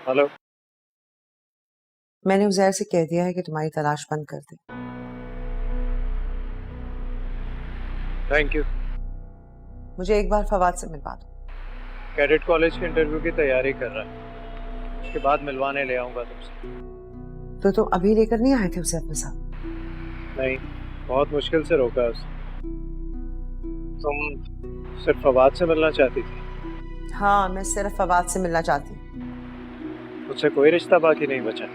Hello. मैंने उज़ैर से कह दिया है कि तुम्हारी तलाश बंद कर दे। Thank you. मुझे एक बार फवाद से मिलवा दो। कैडेट कॉलेज के इंटरव्यू की तैयारी कर रहा है, उसके बाद मिलवाने ले आऊंगा तुमसे। तो तुम अभी लेकर नहीं आए थे उसे अपने साथ? नहीं, बहुत मुश्किल से रोका उसे। तुम सिर्फ फवाद से मिलना चाहती थी? हाँ, मैं सिर्फ फवाद से मिलना चाहती हूँ। मुझसे कोई रिश्ता बाकी नहीं बचा।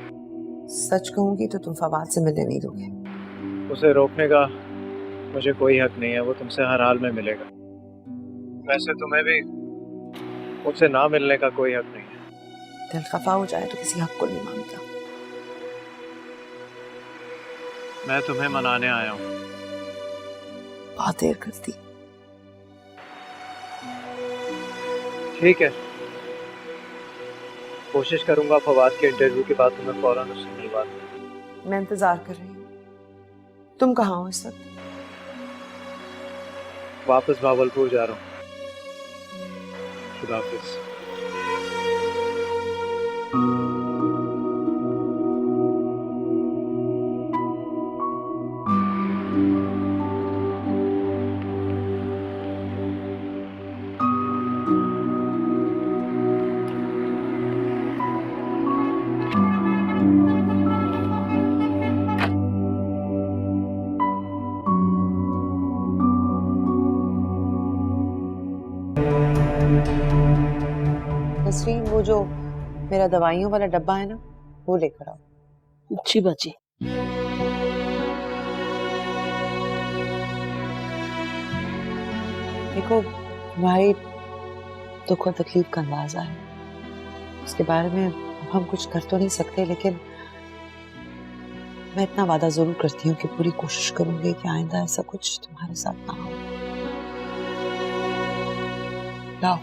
सच कहूंगी तो तुम फवाद से मिलने नहीं दोगे। उसे रोकने का मुझे कोई हक नहीं है, वो तुमसे हर हाल में मिलेगा। वैसे तुम्हें भी मुझसे ना मिलने का कोई हक नहीं है। दिल खफा हो जाए तो किसी हक को नहीं मांगता। मैं तुम्हें मनाने आया हूँ। बहुत देर कर दी। ठीक है, कोशिश करूंगा फवाद के इंटरव्यू के बाद तुम्हें फौरन उससे मिलवा दूं। मैं इंतजार कर रही हूँ। तुम कहाँ हो इस वक्त? वापस भावलपुर जा रहा हूँ। खुदा हाफिज। नसरीन, वो जो मेरा दवाइयों वाला डब्बा है ना, वो लेकर आओ। जी बाजी। देखो, भाई दुख और तकलीफ का अंदाजा है, उसके बारे में हम कुछ कर तो नहीं सकते, लेकिन मैं इतना वादा जरूर करती हूँ कि पूरी कोशिश करूंगी कि आइंदा ऐसा कुछ तुम्हारे साथ ना हो। लाओ।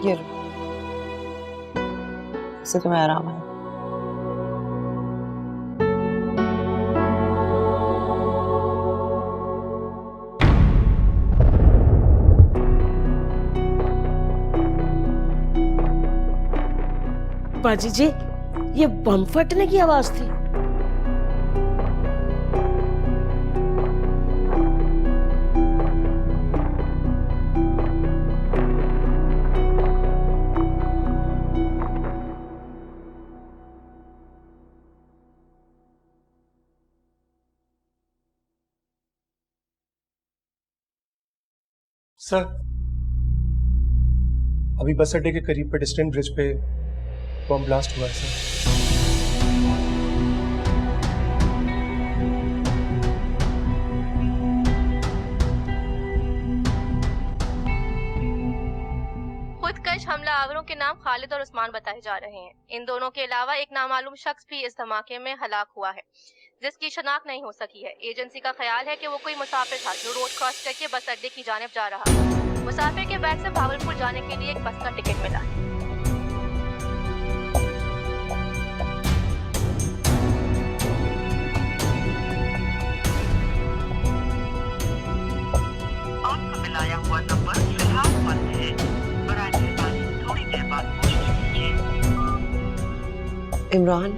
ये लो, इससे तुम्हें आराम आए। बाजी जी, ये बम फटने की आवाज थी। सर, अभी बस अड्डे के करीब पेडेस्ट्रियन ब्रिज पे बम ब्लास्ट हुआ है सर। खुदकश हमलावरों के नाम खालिद और उस्मान बताए जा रहे हैं। इन दोनों के अलावा एक नामालूम शख्स भी इस धमाके में हलाक हुआ है, जिसकी शनाख्त नहीं हो सकी है। एजेंसी का ख्याल है कि वो कोई मुसाफिर था जो रोड क्रॉस करके बस अड्डे की जानिब जा रहा था। मुसाफिर के बैग से भावलपुर जाने के लिए एक बस का टिकट मिला है। आपका मिलाया हुआ नंबर फिलहाल बंद है। बराए मेहरबानी थोड़ी देर बाद कोशिश कीजिए। इमरान,